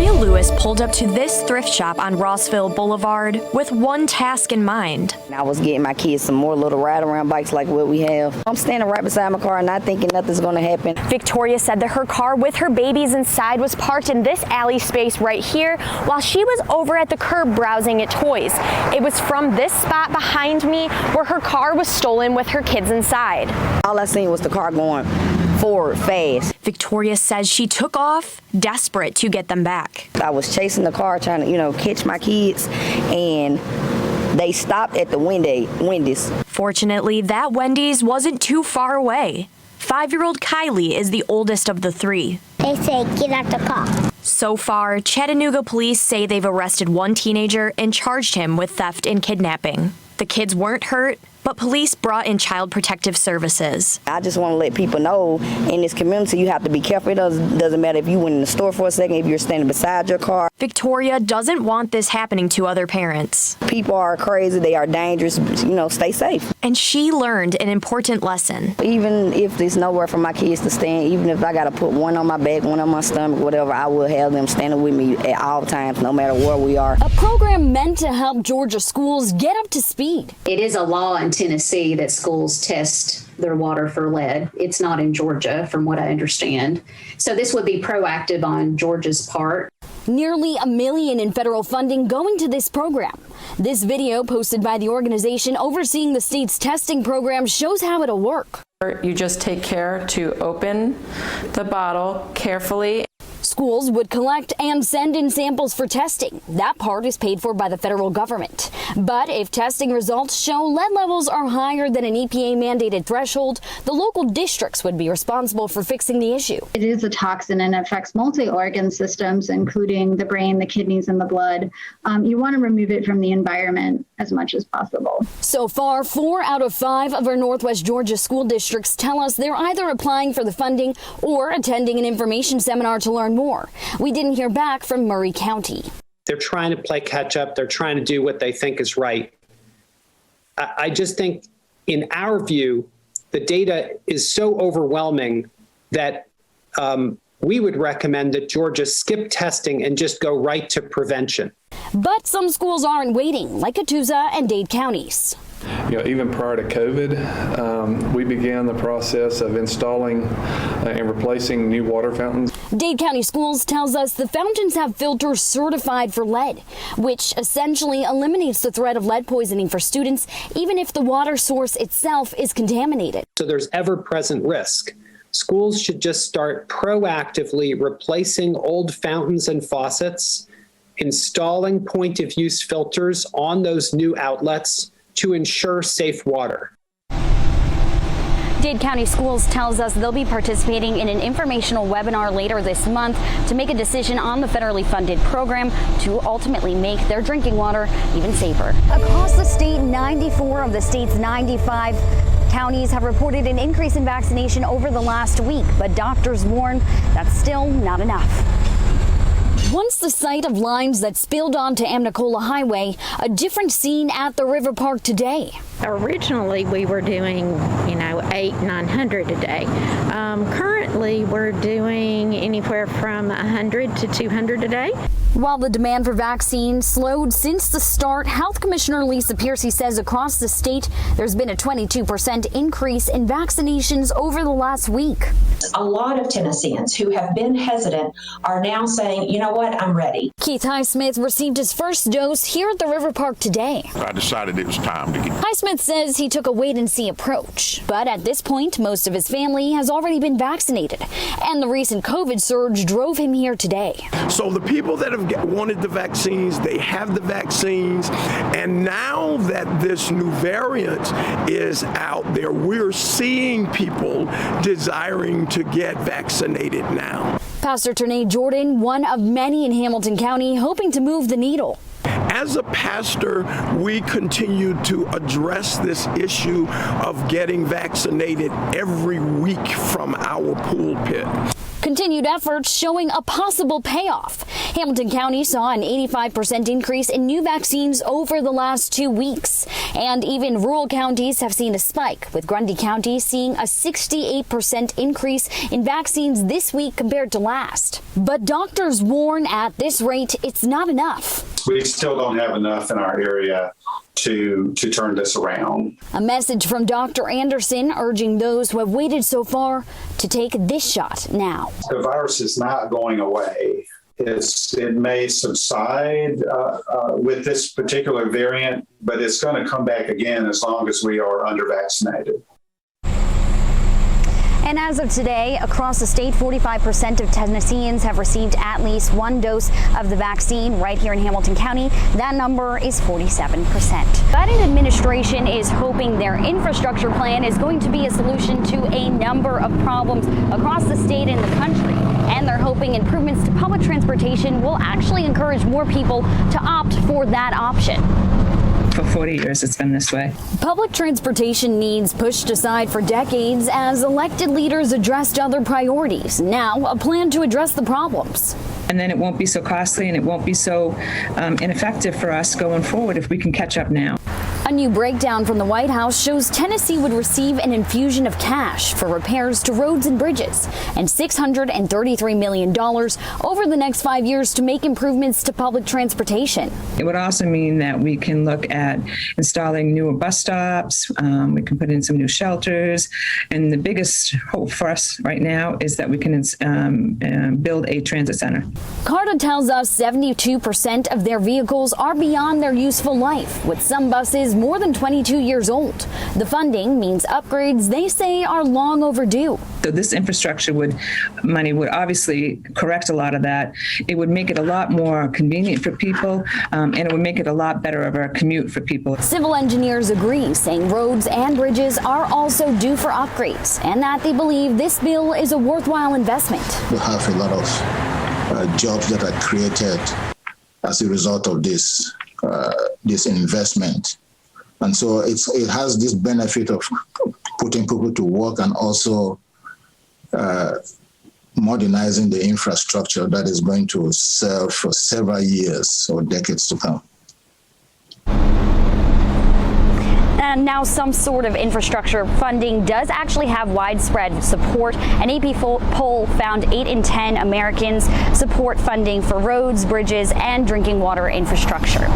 Victoria Lewis pulled up to this thrift shop on Rossville Boulevard with one task in mind. I was getting my kids some more little ride-around bikes like what we have. I'm standing right beside my car and not thinking nothing's going to happen. Victoria said that her car with her babies inside was parked in this alley space right here while she was over at the curb browsing at toys. It was from this spot behind me where her car was stolen with her kids inside. All I seen was the car going forward fast. Victoria says she took off, desperate to get them back. I was chasing the car trying to, catch my kids, and they stopped at the Wendy's. Fortunately, that Wendy's wasn't too far away. 5-year-old Kylie is the oldest of the three. They say, get out the car. So far, Chattanooga Police say they've arrested one teenager and charged him with theft and kidnapping. The kids weren't hurt, but police brought in Child Protective Services. I just want to let people know in this community you have to be careful. It doesn't matter if you went in the store for a second, if you're standing beside your car. Victoria doesn't want this happening to other parents. People are crazy. They are dangerous. Stay safe. And she learned an important lesson. Even if there's nowhere for my kids to stand, even if I got to put one on my back, one on my stomach, whatever, I will have them standing with me at all times, no matter where we are. A program meant to help Georgia schools get up to speed. It is a law in Tennessee that schools test their water for lead. It's not in Georgia, from what I understand. So this would be proactive on Georgia's part. Nearly $1 million in federal funding going to this program. This video posted by the organization overseeing the state's testing program shows how it'll work. You just take care to open the bottle carefully. Schools would collect and send in samples for testing. That part is paid for by the federal government. But if testing results show lead levels are higher than an EPA-mandated threshold, the local districts would be responsible for fixing the issue. It is a toxin and affects multi-organ systems, including the brain, the kidneys, and the blood. You want to remove it from the environment as much as possible. So far, 4 out of 5 of our Northwest Georgia school districts tell us they're either applying for the funding or attending an information seminar to learn more. We didn't hear back from Murray County. They're trying to play catch up. They're trying to do what they think is right. I just think, in our view, the data is so overwhelming that we would recommend that Georgia skip testing and just go right to prevention. But some schools aren't waiting, like Catoosa and Dade counties. Even prior to COVID, we began the process of installing and replacing new water fountains. Dade County Schools tells us the fountains have filters certified for lead, which essentially eliminates the threat of lead poisoning for students, even if the water source itself is contaminated. So there's ever-present risk. Schools should just start proactively replacing old fountains and faucets, installing point-of-use filters on those new outlets to ensure safe water. Dade County Schools tells us they'll be participating in an informational webinar later this month to make a decision on the federally funded program to ultimately make their drinking water even safer. Across the state, 94 of the state's 95 counties have reported an increase in vaccination over the last week, but doctors warn that's still not enough. Once the site of lines that spilled onto Amnicola Highway, a different scene at the river park today. Originally, we were doing, 800-900 a day. Currently, we're doing anywhere from 100 to 200 a day. While the demand for vaccines slowed since the start, Health Commissioner Lisa Piercy says across the state, there's been a 22% increase in vaccinations over the last week. A lot of Tennesseans who have been hesitant are now saying, you know what, I'm ready. Keith Highsmith received his first dose here at the river park today. I decided it was time to get. Highsmith says he took a wait-and-see approach, but at this point, most of his family has already been vaccinated, and the recent COVID surge drove him here today. So the people that have wanted the vaccines, they have the vaccines, and now that this new variant is out there, we're seeing people desiring to get vaccinated now. Pastor Ternay Jordan, one of many in Hamilton County, hoping to move the needle. As a pastor, we continue to address this issue of getting vaccinated every week from our pulpit. Continued efforts showing a possible payoff. Hamilton County saw an 85% increase in new vaccines over the last 2 weeks. And even rural counties have seen a spike, with Grundy County seeing a 68% increase in vaccines this week compared to last. But doctors warn at this rate, it's not enough. We still don't have enough in our area to turn this around. A message from Dr. Anderson urging those who have waited so far to take this shot now. The virus is not going away. It may subside with this particular variant, but it's going to come back again as long as we are under-vaccinated. And as of today, across the state, 45% of Tennesseans have received at least one dose of the vaccine. Right here in Hamilton County, that number is 47%. Biden administration is hoping their infrastructure plan is going to be a solution to a number of problems across the state and the country. And they're hoping improvements to public transportation will actually encourage more people to opt for that option. For 40 years, it's been this way. Public transportation needs pushed aside for decades as elected leaders addressed other priorities. Now, a plan to address the problems. And then it won't be so costly and it won't be so ineffective for us going forward if we can catch up now. A new breakdown from the White House shows Tennessee would receive an infusion of cash for repairs to roads and bridges and $633 million over the next 5 years to make improvements to public transportation. It would also mean that we can look at installing newer bus stops. We can put in some new shelters. And the biggest hope for us right now is that we can build a transit center. CARTA tells us 72% of their vehicles are beyond their useful life, with some buses more than 22 years old. The funding means upgrades they say are long overdue. So this infrastructure money would obviously correct a lot of that. It would make it a lot more convenient for people, and it would make it a lot better of a commute for people. Civil engineers agree, saying roads and bridges are also due for upgrades, and that they believe this bill is a worthwhile investment. We have a lot of jobs that are created as a result of this investment. And so it has this benefit of putting people to work and also modernizing the infrastructure that is going to serve for several years or decades to come. And now some sort of infrastructure funding does actually have widespread support. An AP poll found 8 in 10 Americans support funding for roads, bridges, and drinking water infrastructure.